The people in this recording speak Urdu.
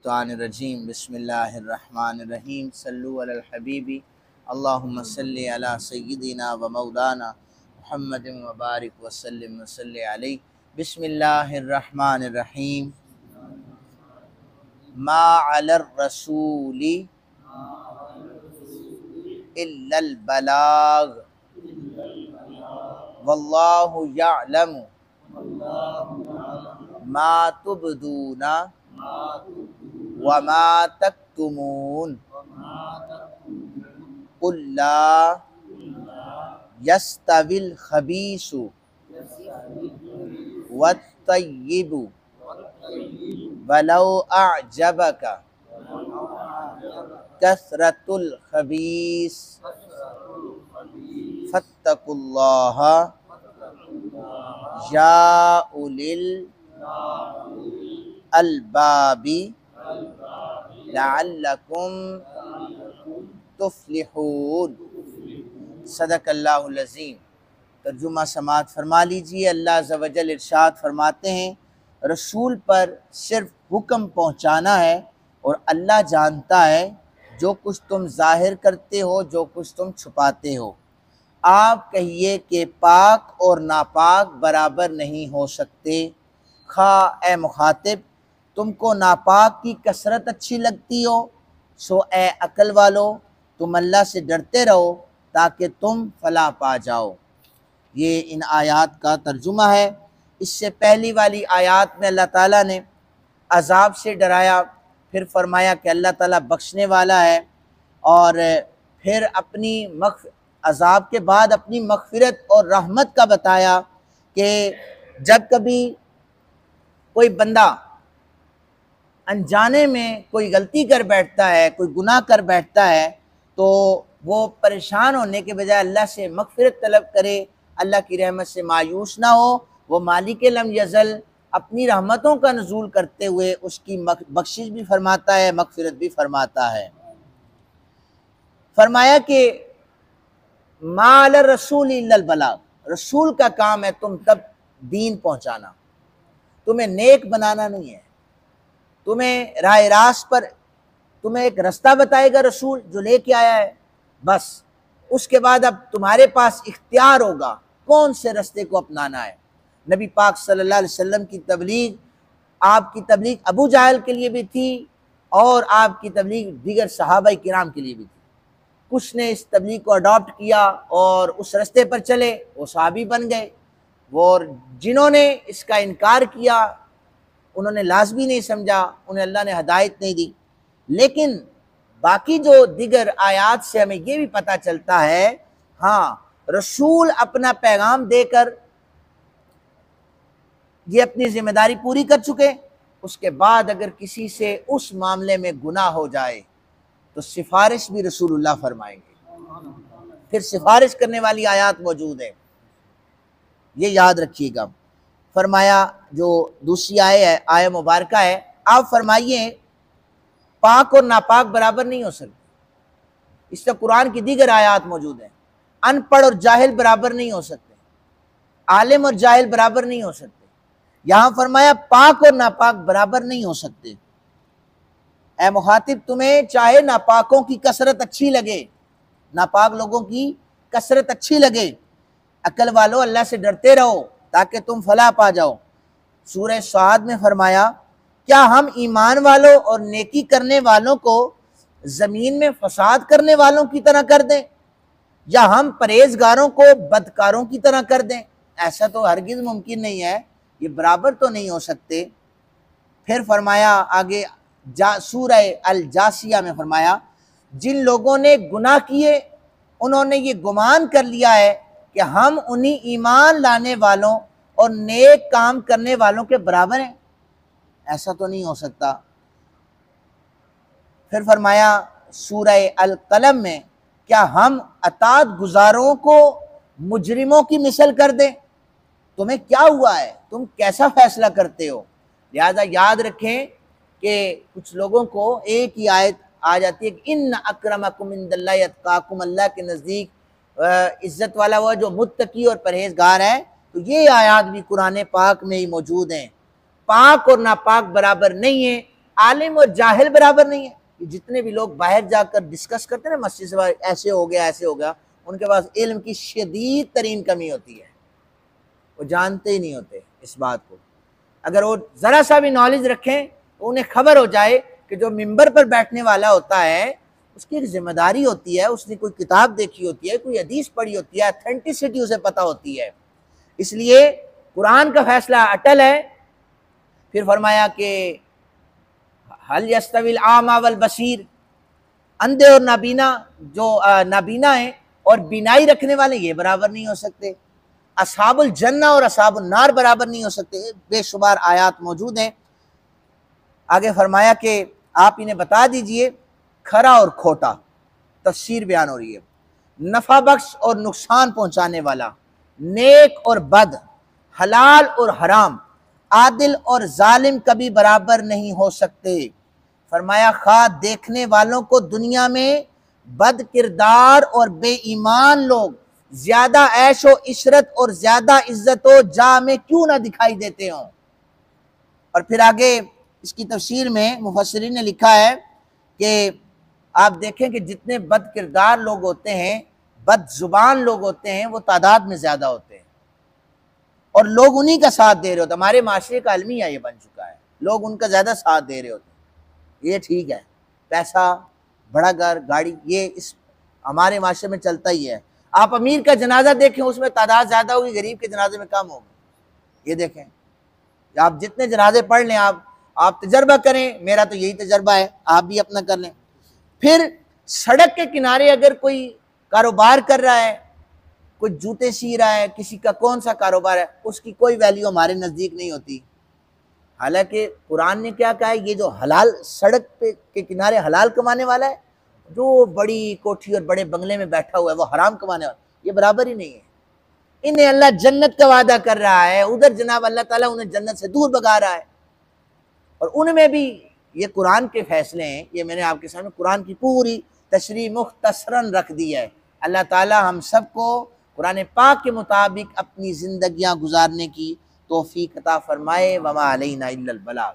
الشیطان الرجیم بسم اللہ الرحمن الرحیم صلو علی الحبیب اللہم صلی علی سیدنا و مولانا محمد مبارک وسلم وصلی علیہ بسم اللہ الرحمن الرحیم ما علی الرسول الا البلاغ واللہ یعلم ما تبدون وما تکتمون قل لا یستوی الخبیث والطیب ولو اعجبک کثرۃ الخبیث فاتقوا اللہ یا اولی الالباب لعلکم تفلحون۔ صدق اللہ العظیم۔ ترجمہ سماعت فرما لیجئے۔ اللہ عز و جل ارشاد فرماتے ہیں رسول پر صرف حکم پہنچانا ہے اور اللہ جانتا ہے جو کچھ تم ظاہر کرتے ہو، جو کچھ تم چھپاتے ہو۔ آپ کہیے کہ پاک اور ناپاک برابر نہیں ہو سکتے۔ خواہ اے مخاطب تم کو ناپاک کی کثرت اچھی لگتی ہو، سو اے عقل والو تم اللہ سے ڈرتے رہو تاکہ تم فلاح پا جاؤ۔ یہ ان آیات کا ترجمہ ہے۔ اس سے پہلی والی آیات میں اللہ تعالیٰ نے عذاب سے ڈرایا، پھر فرمایا کہ اللہ تعالیٰ بخشنے والا ہے، اور پھر اپنی عذاب کے بعد اپنی مغفرت اور رحمت کا بتایا کہ جب کبھی کوئی بندہ انجانے میں کوئی غلطی کر بیٹھتا ہے، کوئی گناہ کر بیٹھتا ہے، تو وہ پریشان ہونے کے بجائے اللہ سے مغفرت طلب کرے، اللہ کی رحمت سے مایوس نہ ہو۔ وہ مالک لم یزل اپنی رحمتوں کا نزول کرتے ہوئے اس کی بخشش بھی فرماتا ہے، مغفرت بھی فرماتا ہے۔ فرمایا کہ ما علی الرسول الا البلاغ، رسول کا کام ہے تم تب دین پہنچانا، تمہیں نیک بنانا نہیں ہے، تمہیں راہ راست پر تمہیں ایک رستہ بتائے گا رسول جو لے کے آیا ہے، بس اس کے بعد اب تمہارے پاس اختیار ہوگا کون سے رستے کو اپنانا ہے۔ نبی پاک صلی اللہ علیہ وسلم کی تبلیغ، آپ کی تبلیغ ابو جہل کے لیے بھی تھی اور آپ کی تبلیغ دیگر صحابہ کرام کے لیے بھی تھی۔ کچھ نے اس تبلیغ کو اڈاپٹ کیا اور اس رستے پر چلے، وہ صحابی بن گئے، اور جنہوں نے اس کا انکار کیا انہوں نے لازمی نہیں سمجھا، انہیں اللہ نے ہدایت نہیں دی۔ لیکن باقی جو دیگر آیات سے ہمیں یہ بھی پتہ چلتا ہے، ہاں رسول اپنا پیغام دے کر یہ اپنی ذمہ داری پوری کر چکے، اس کے بعد اگر کسی سے اس معاملے میں گناہ ہو جائے تو سفارش بھی رسول اللہ فرمائیں گے، پھر سفارش کرنے والی آیات موجود ہیں، یہ یاد رکھیے گا۔ فرمایا جو دوسری آیہ مبارکہ ہے، آپ فرمائیے پاک اور ناپاک برابر نہیں ہو سکتے۔ اس طرح قرآن کی دیگر آیات موجود ہیں۔ ان پڑھ اور جاہل برابر نہیں ہو سکتے، عالم اور جاہل برابر نہیں ہو سکتے۔ یہاں فرمایا پاک اور ناپاک برابر نہیں ہو سکتے۔ اے مخاطب تمہیں چاہے ناپاکوں کی کثرت اچھی لگے، ناپاک لوگوں کی کثرت اچھی لگے، عقل والو اللہ سے ڈرتے رہو تاکہ تم فلاح پا جاؤ۔ سورہ صاد میں فرمایا کیا ہم ایمان والوں اور نیکی کرنے والوں کو زمین میں فساد کرنے والوں کی طرح کر دیں، یا ہم پرہیزگاروں کو بدکاروں کی طرح کر دیں؟ ایسا تو ہرگز ممکن نہیں ہے، یہ برابر تو نہیں ہو سکتے۔ پھر فرمایا آگے سورہ الجاسیہ میں فرمایا جن لوگوں نے گناہ کیے انہوں نے یہ گمان کر لیا ہے کہ ہم انہی ایمان لانے والوں اور نیک کام کرنے والوں کے برابر ہیں، ایسا تو نہیں ہو سکتا۔ پھر فرمایا سورہ القلم میں کیا ہم اطاعت گزاروں کو مجرموں کی مثل کر دیں؟ تمہیں کیا ہوا ہے، تم کیسا فیصلہ کرتے ہو؟ لہذا یاد رکھیں کہ کچھ لوگوں کو ایک ہی آیت آ جاتی ہے کہ ان اکرمکم عند اللہ اتقاکم، اللہ کے نزدیک عزت والا وہ جو متقی اور پرہیزگار ہے، تو یہ آیات بھی قرآن پاک میں ہی موجود ہیں۔ پاک اور ناپاک برابر نہیں ہیں، عالم اور جاہل برابر نہیں ہے. جتنے بھی لوگ باہر جا کر ڈسکس کرتے ہیں نا مسجد سے باہر، ایسے ہو گیا ایسے ہو گیا، ان کے پاس علم کی شدید ترین کمی ہوتی ہے، وہ جانتے ہی نہیں ہوتے اس بات کو. اگر وہ ذرا سا بھی نالج رکھیں تو انہیں خبر ہو جائے کہ جو ممبر پر بیٹھنے والا ہوتا ہے اس کی ایک ذمہ داری ہوتی ہے، اس نے کوئی کتاب دیکھی ہوتی ہے، کوئی حدیث پڑھی ہوتی ہے، اتھینٹسٹی اسے پتہ ہوتی ہے. اس لیے قرآن کا فیصلہ اٹل ہے. پھر فرمایا کہ حل یستوی الاعمی والبصیر، اندھے اور نابینا، جو نابینا ہیں اور بینائی رکھنے والے یہ برابر نہیں ہو سکتے. اصحاب الجنہ اور اصحاب النار برابر نہیں ہو سکتے. بے شمار آیات موجود ہیں. آگے فرمایا کہ آپ انہیں بتا دیجئے کھرا اور کھوٹا، تفسیر بیان ہو رہی ہے. نفع بخش اور نقصان پہنچانے والا، نیک اور بد، حلال اور حرام، عادل اور ظالم کبھی برابر نہیں ہو سکتے. فرمایا خواہ دیکھنے والوں کو دنیا میں بد کردار اور بے ایمان لوگ زیادہ عیش و عشرت اور زیادہ عزت و جاہ میں کیوں نہ دکھائی دیتے ہوں. اور پھر آگے اس کی تفسیر میں مفسرین نے لکھا ہے کہ آپ دیکھیں کہ جتنے بد کردار لوگ ہوتے ہیں، بد زبان لوگ ہوتے ہیں، وہ تعداد میں زیادہ ہوتے ہیں اور لوگ انہی کا ساتھ دے رہے ہوتے ہیں. ہمارے معاشرے کا المیہ یہ بن چکا ہے، لوگ ان کا زیادہ ساتھ دے رہے ہوتے ہیں. یہ ٹھیک ہے، پیسہ، بڑا گھر، گاڑی، یہ اس ہمارے معاشرے میں چلتا ہی ہے. آپ امیر کا جنازہ دیکھیں، اس میں تعداد زیادہ ہوگی، غریب کے جنازے میں کم ہوگی. یہ دیکھیں، آپ جتنے جنازے پڑھ لیں، آپ تجربہ کریں، میرا تو یہی تجربہ ہے، آپ بھی اپنا کر لیں. پھر سڑک کے کنارے اگر کوئی کاروبار کر رہا ہے، کوئی جوتے سی رہا ہے، کسی کا کون سا کاروبار ہے، اس کی کوئی ویلیو ہمارے نزدیک نہیں ہوتی. حالانکہ قرآن نے کیا کہا ہے، یہ جو حلال سڑک پہ کے کنارے حلال کمانے والا ہے، جو بڑی کوٹھی اور بڑے بنگلے میں بیٹھا ہوا ہے وہ حرام کمانے والا، یہ برابر ہی نہیں ہے. انہیں اللہ جنت کا وعدہ کر رہا ہے، ادھر جناب اللہ تعالیٰ انہیں جنت سے دور بھگا رہا ہے. اور ان میں بھی یہ قرآن کے فیصلے ہیں. یہ میں نے آپ کے سامنے قرآن کی پوری تشریح مختصراً رکھ دی ہے. اللہ تعالیٰ ہم سب کو قرآن پاک کے مطابق اپنی زندگیاں گزارنے کی توفیق عطا فرمائے. وما علینا الا البلاغ.